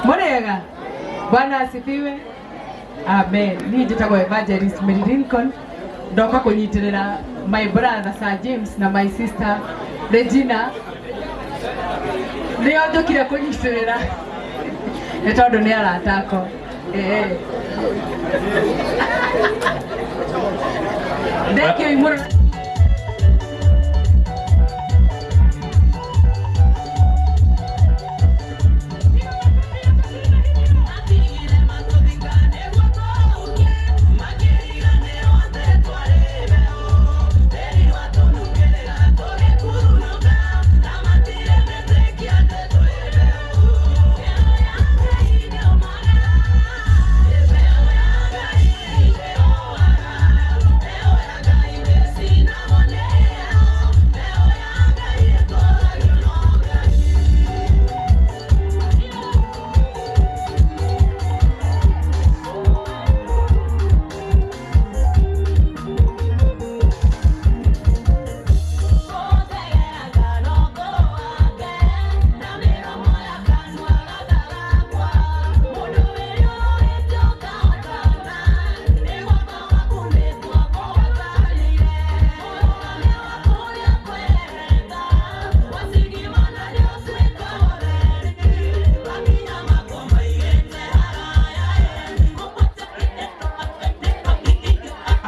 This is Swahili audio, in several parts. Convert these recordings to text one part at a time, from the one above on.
Murega. Bwana asifiwe. Amen. Ni jitagwo Evangelist Mary Lincoln. Ndoka kunyitirira my brother Sir James na my sister Regina. Ndio njokire kunyitirira. Etondo ni aratako. Ndekio imuru.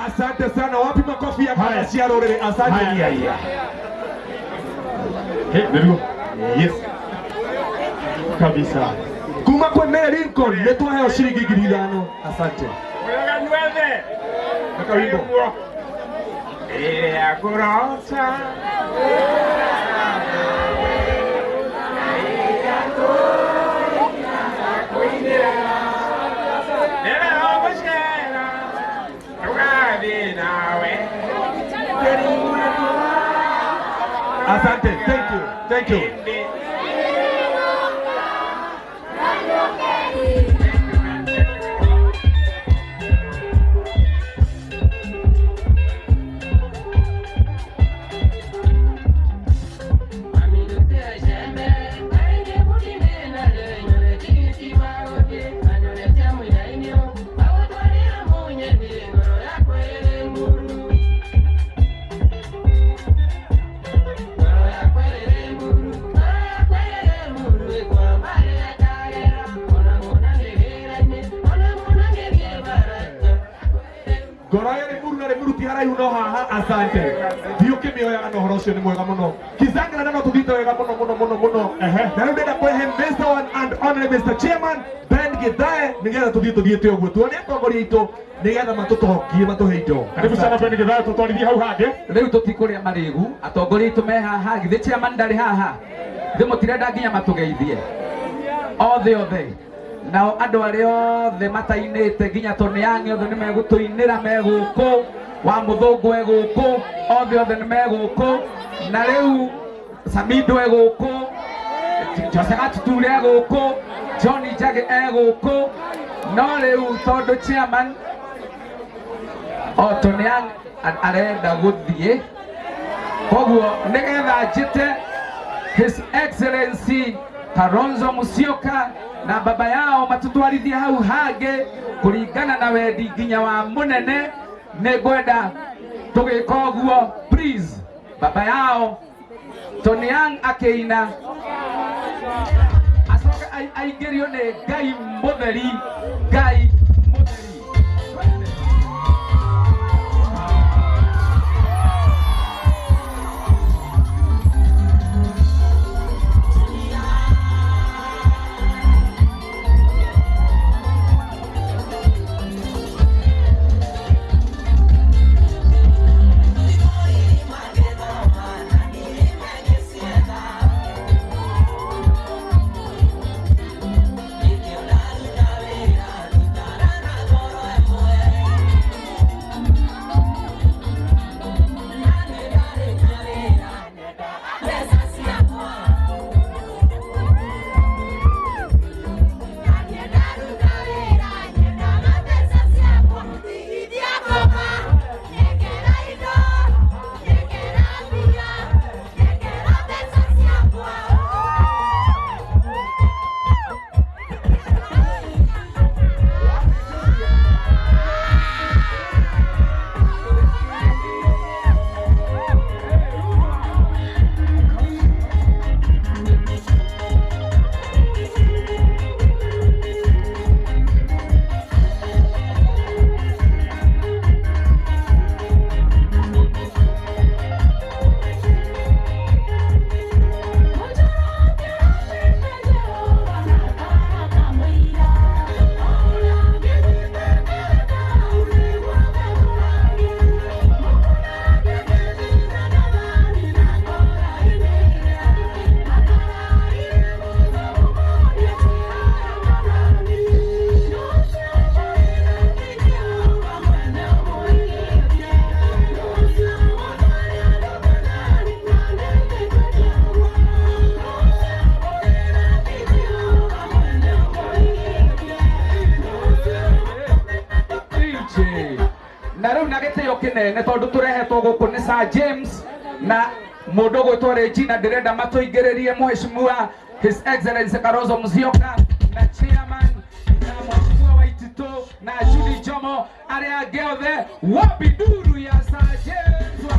Asante sana, wapi makofi ya Kasia Rorere? Asante. Ndio. Yes. Kabisa. Kuma kwa Mary Lincoln, netu hayo shilingi 5,000. Asante. Oiga 9. Nakawimbo. Agorosa. Asante, thank you. Asante. Dio ke mioyo ya no horosio ni mwega muno. Kizanga na no tudito wega muno. Na ndio ndio kwa Mr. One and Honorable Mr. Chairman Ben Githae nigetha tudito thiete uguo. Tuone atongoria itu nigetha matutohokie matuheindo. Karibu sana Ben Githae tutwarithie hau hange. Riu tutikuria marigu atongoria itu me haha githe chairman ndari haha. Thimutirenda nginya matugeithie. Othe. Nao andu aria othe matainite nginya toniangi othe ni megutuinira meguku wa muthungu eguku othe ni meguku na riu Samido eguku Jose Gatuture eguku Johnny Jage eguku no riu tondu chairman toniangi arenda guthie koguo nigetha njite His Excellency Kalonzo Musyoka na baba yao matutwarithie hau hange kuringana na wendi nginya wa munene negwenda tugika uguo please baba yao Toniang akeina asoka aigerio ne Ngai Mutheri Ngai kinene tondu turehetwo guku ni Sir James na mundu gwitwo Regina ndirenda matuingiririe mheshimiwa His Excellency Kalonzo Musyoka na chairman na mheshimiwa Waititu na Judy Jomo aria angĩ othe wapi duru ya Sir James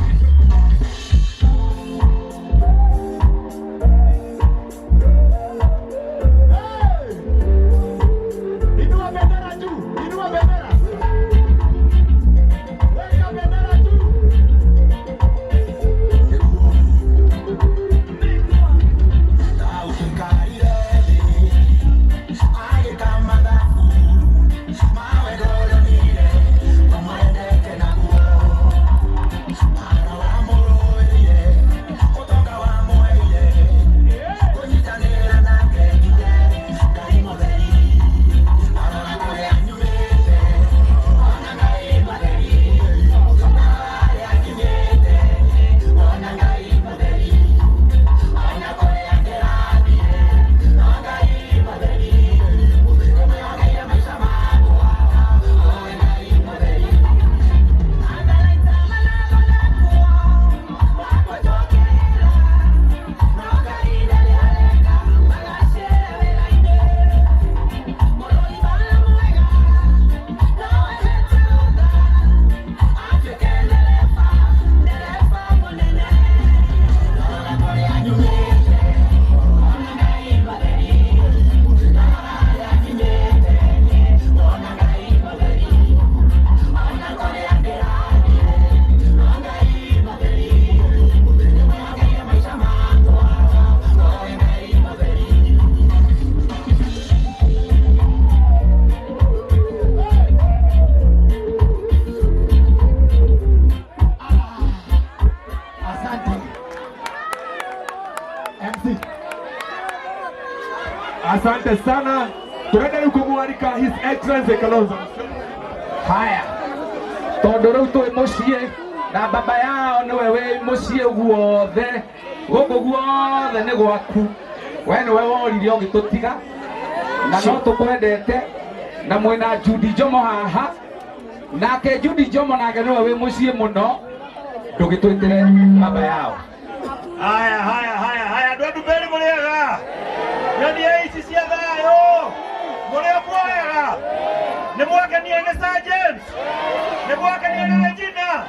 Inua bendera juu, inua bendera. Weka bendera juu. Asante sana. Turenda rĩu kũmwarika His Excellency Kalonzo. haya tondu riu twi mucii na baba yao niwe wi mucii guothe guku guothe ni gwaku we niwe worire ugitutiga na no tukwendete na mwina Judy Jomo haha nake Judy Jomo nake niwe wi mucii muno ndugitwitire baba yao. Haya ndu mbere muriega yani ici cia thayo muria kwega ni mwakenie ni Sir James ni mwakenie ni Regina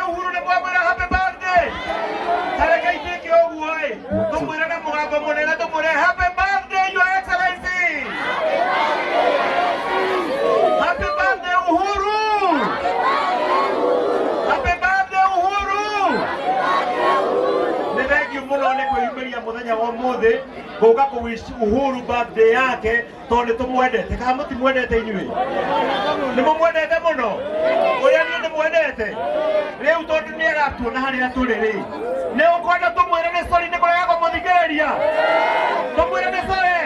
Uhuru ni mwamwira happy birthday tareka itike oguo tumwira na mugambo munene tumwire happy birthday your excellency happy birthday Uhuru happy birthday Uhuru Nithengio muno ni kwiyumĩria muthenya wa muthi guka kuwish Uhuru birthday yake tondu tumwendete kana mutimwendete inyui ni mumwendete muno uria ni ndimwendete riu tondu ni agatuona haria turi ri ni ukwenda tumwire ni sorry ni kurega kumuthikiriria tumwire ni sorry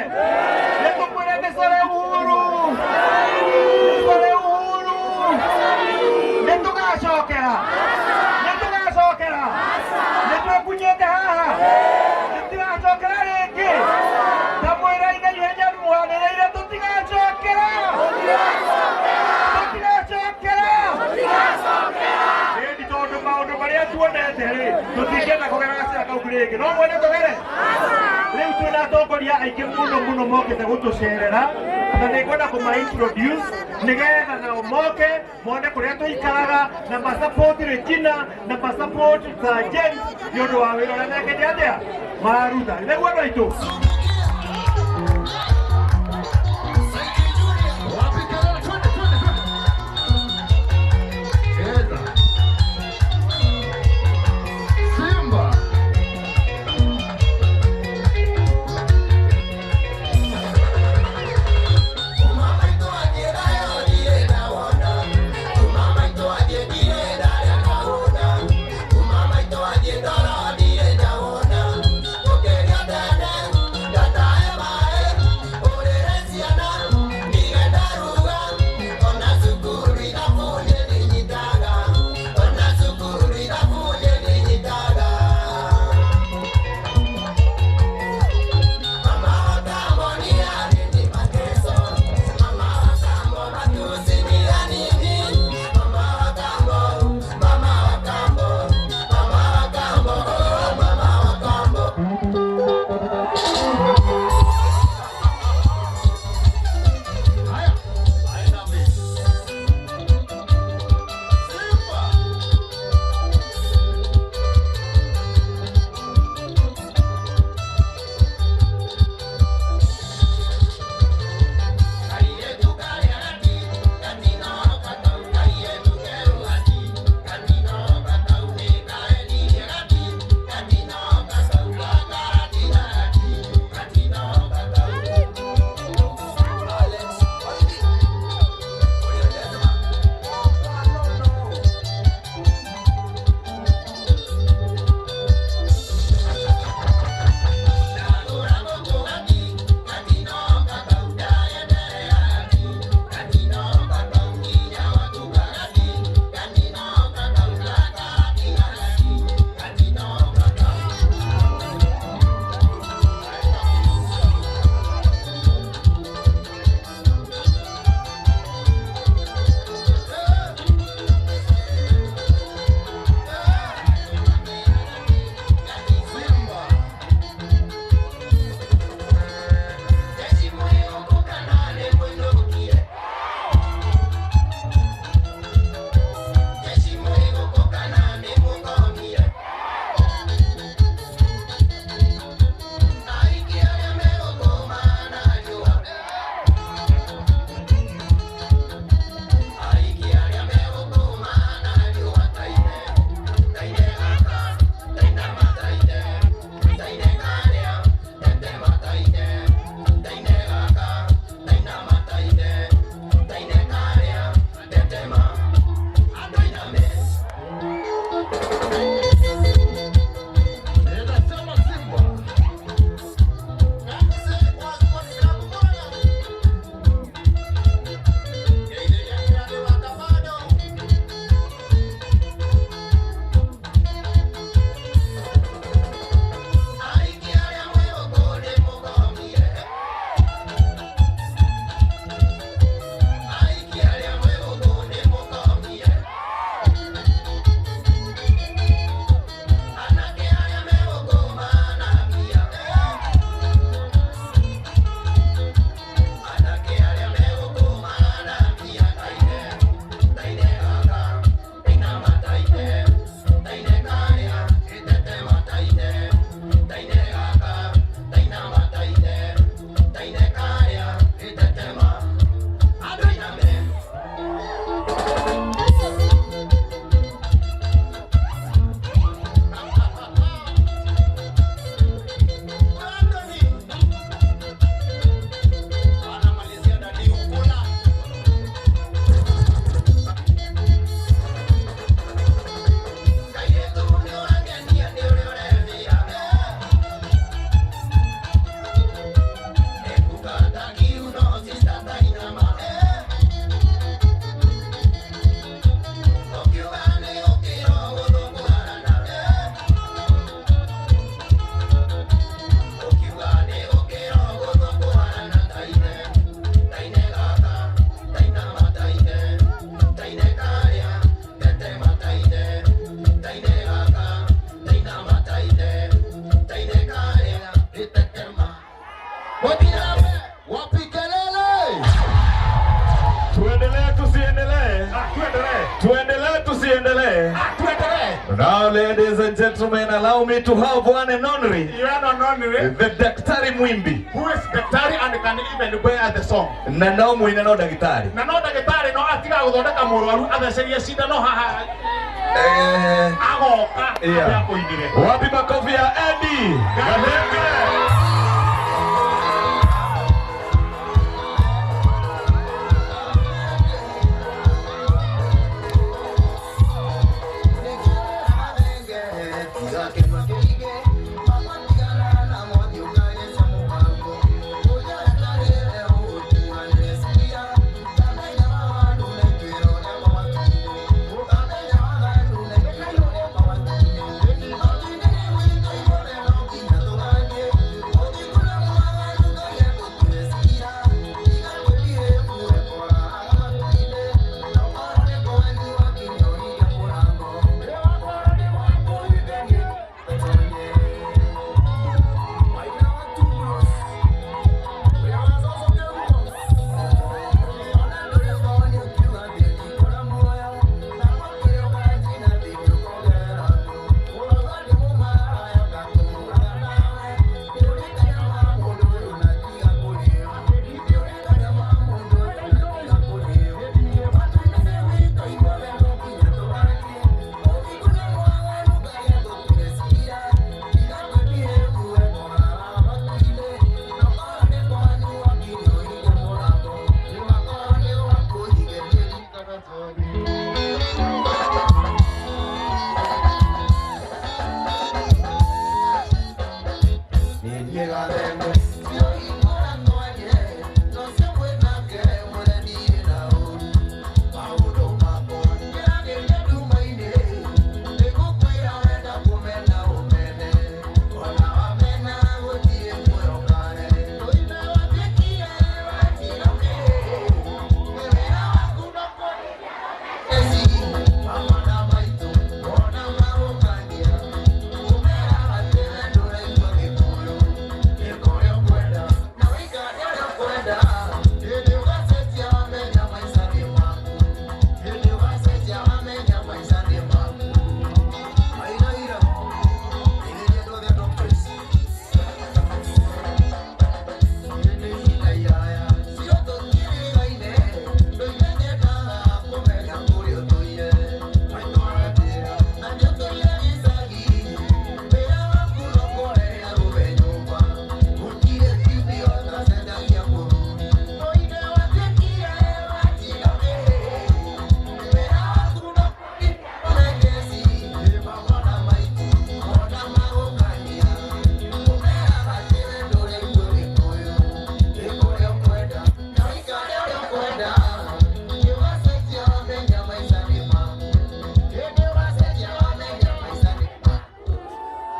ni tumwire ni sorry Uhuru ni sorry Uhuru ni tugacokera nitwakunyete haha nitigacokera ringi tamwira ina ihenya mwanĩrĩire tutigacokera ĩndĩ tondũ maũndũ marĩa tuonete rĩ tũtingĩenda kũgera gacĩra kau rĩngĩ no mwene tũgere rĩu twĩna atongoria aingĩ mũno mokĩte gũtũcerera na nĩngwenda kũma-introduce nĩgetha nao moke mone kũrĩa tũikaraga na ma-support Regina na ma-support Sir James nĩ ũndũ wa wĩra ũrĩa mekĩte atĩa mararuta nĩguo andũ aitũ. Wapi kelele? Tuendelee tusiendelee? Tuendelee. Tuendelee tusiendelee? Tuendelee. Now, ladies and gentlemen, allow me to have one and only the Daktari Mwimbi. Who is Daktari and can even bear the song. Na no mwina no Daktari. Na no Daktari no atiga guthondeka mũrwaru athecerie cindano haha. Agoka ya kuindire. Wapi makofi ya Eddie Gadenge?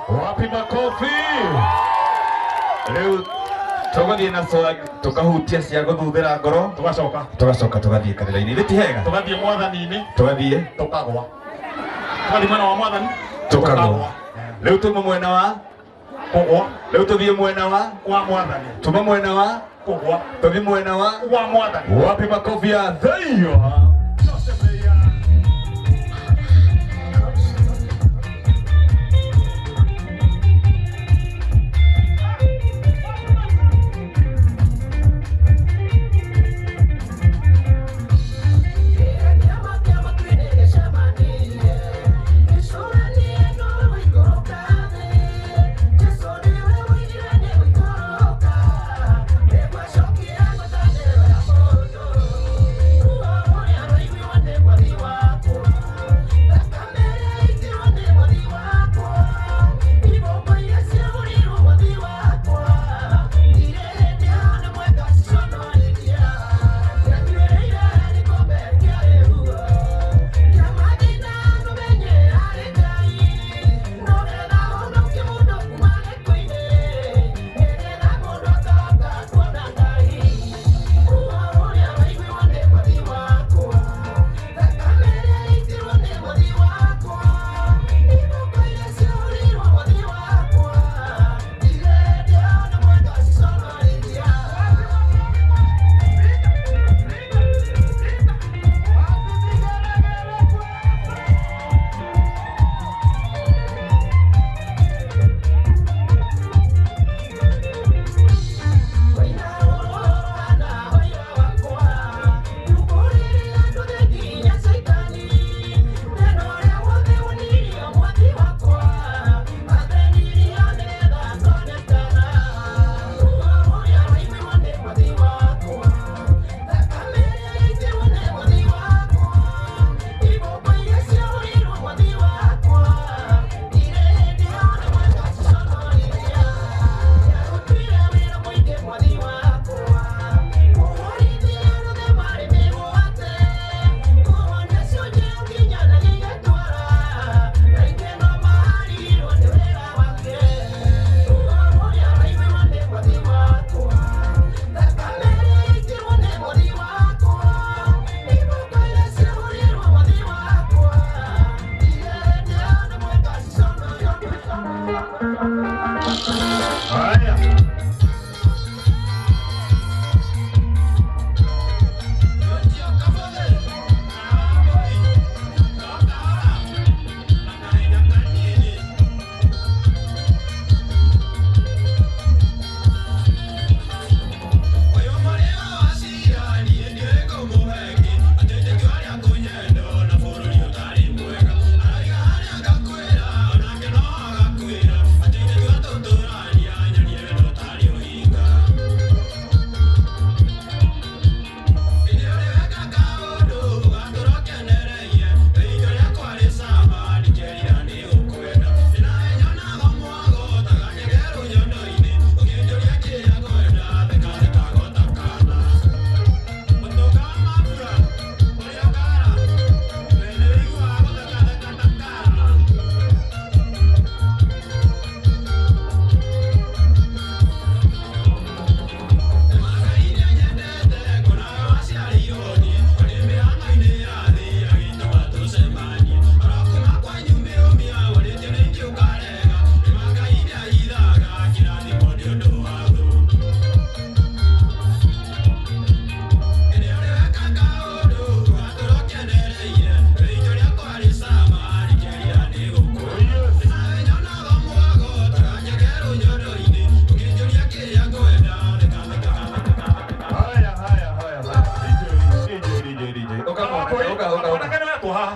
Wapi makofi? Leo tugathie na swag tukahutia cia guthuthira ngoro tugacoka tugathie kanitha-ini riti hega Tugathie mwathani-ini tugathie tukagwa. Tugathie mwena wa mwathani tukagwa. Leo tuma mwena wa kugwa. leo tuthie mwena wa Kwa mwathani tuma mwena wa kugwa. tuthie mwena wa Kwa mwathani. wapi makofi ya Thaiyo?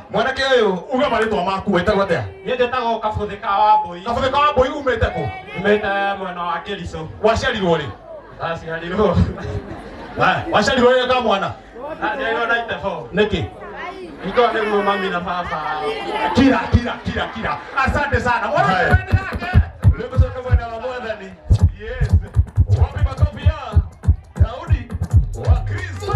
Mwanake uyu uga maritwa maku wetagwo atia? Niĩ njĩtagwo Kabuthĩka wa Mbũi. Kabuthĩka wa Mbũi umĩte kũ? Umĩte mwena wa Kĩricũ. Waciarirwo rĩ? Ndaciarirwo. Waciarirwo rĩ ka mwana? Ndaciarirwo 94. Nĩkĩ? Ikawa nĩguo mami na baba. Kira. Asante sana. Mwana wake yake. Leo kutoka mwenda wa Mwathani. Yes. Wapi makofi ya Daudi wa Kristo.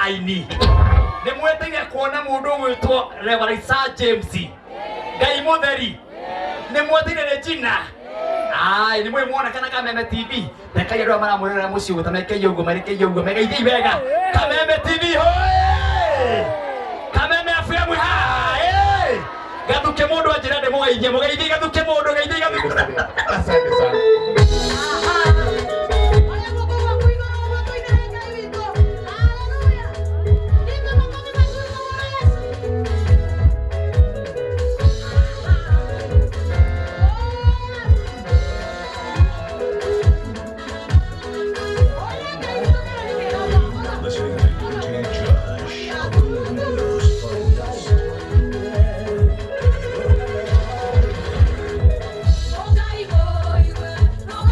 aini nä mweteire kuona må ndå å gwä two Reverend James Ngai Mutheri nä mweteire Regina ai nä mwä mwona kana Kameme TV rekai andå mara mwä rora må ciå ta mekeie å guo marekeie å guo megeithie wega Kameme TV hoi Kameme FM ha gathuke må ndå anjä ra ndä må geithie gathuke må ndå geithie gathuke asante sana. Oh,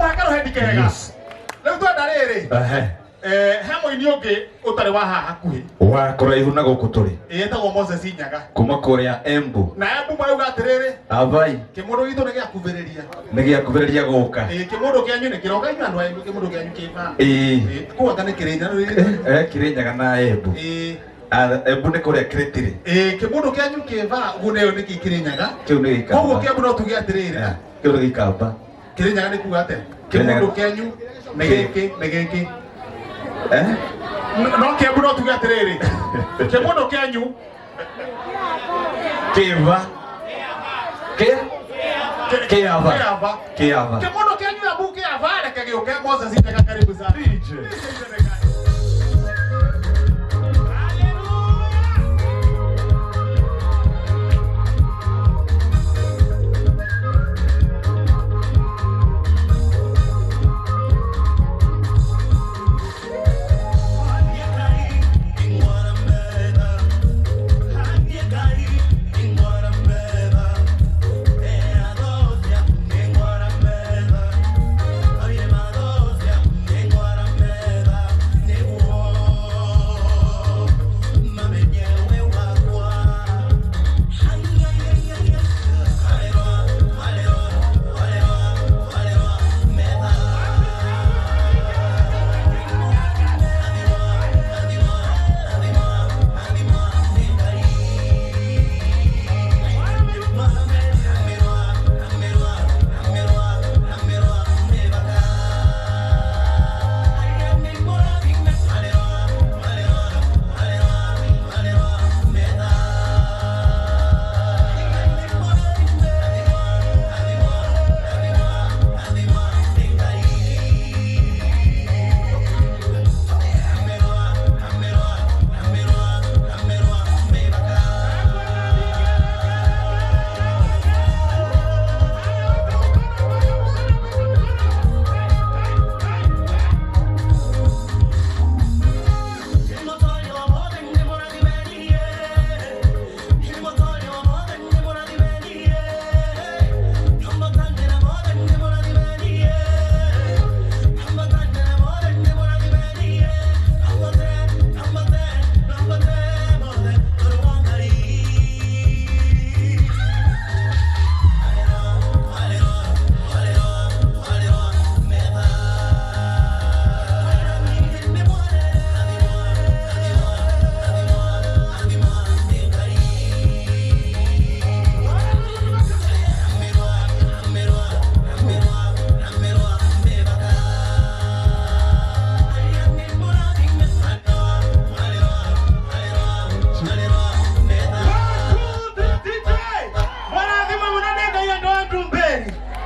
mwaka rohendi kega rĩu twenda rĩrĩ hemo ini ũngĩ ũtarĩ wa haha hakuhĩ wa kũraihu na gũkũ tũrĩ etagwo Moses Nyaga kuma kũrĩa Embu na Embu marauga atĩrĩrĩ avai kĩmũndũ gitũ nĩ gĩakuvĩrĩria nĩ gĩakuvĩrĩria gũka kĩmũndũ kĩanyu nĩ kĩroga ina andũ a Embu kĩmũndũ kĩanyu kĩva kũu anga nĩ Kĩrĩnyaga na Embu Embu nĩ kũrĩa Kĩrĩtirĩ kĩmũndũ kĩanyu kĩva gune ĩyo nĩkĩ Kĩrĩnyaga kĩu nĩ gĩkamba koguo Kĩambu no tuge atĩrĩrĩ kĩu nĩ gĩkamba Kĩrĩnyaga nĩ kuga atĩ kĩmũndũ kĩanyu nĩ gĩkĩ no Kĩambu no tuge atĩrĩrĩ kĩmũndũ kĩanyu kĩva kĩava kĩmũndũ kĩanyu Embu kĩava reke gĩũke Moses Nyaga karibu sana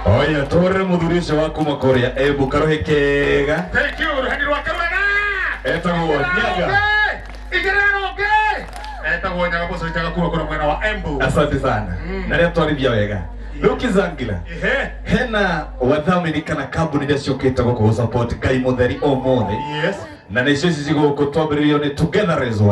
Oya tore muthurisho wa kuma kũrĩa Embu karohe kega. Thank you ruhani rwa karwega Etagwo Nyaga. Igerero etagwo Nyaga Moses Nyaga kuma kũrĩa mwena wa Embu. Asante sana na rĩa twarithia wega Rukizangila hena wathamini kana kambuni iria ciũkĩte gũkũ support Ngai Mũtheri ũmũthĩ yes na nĩcio ici cigũkũ twambĩrĩrio nĩ Together as One.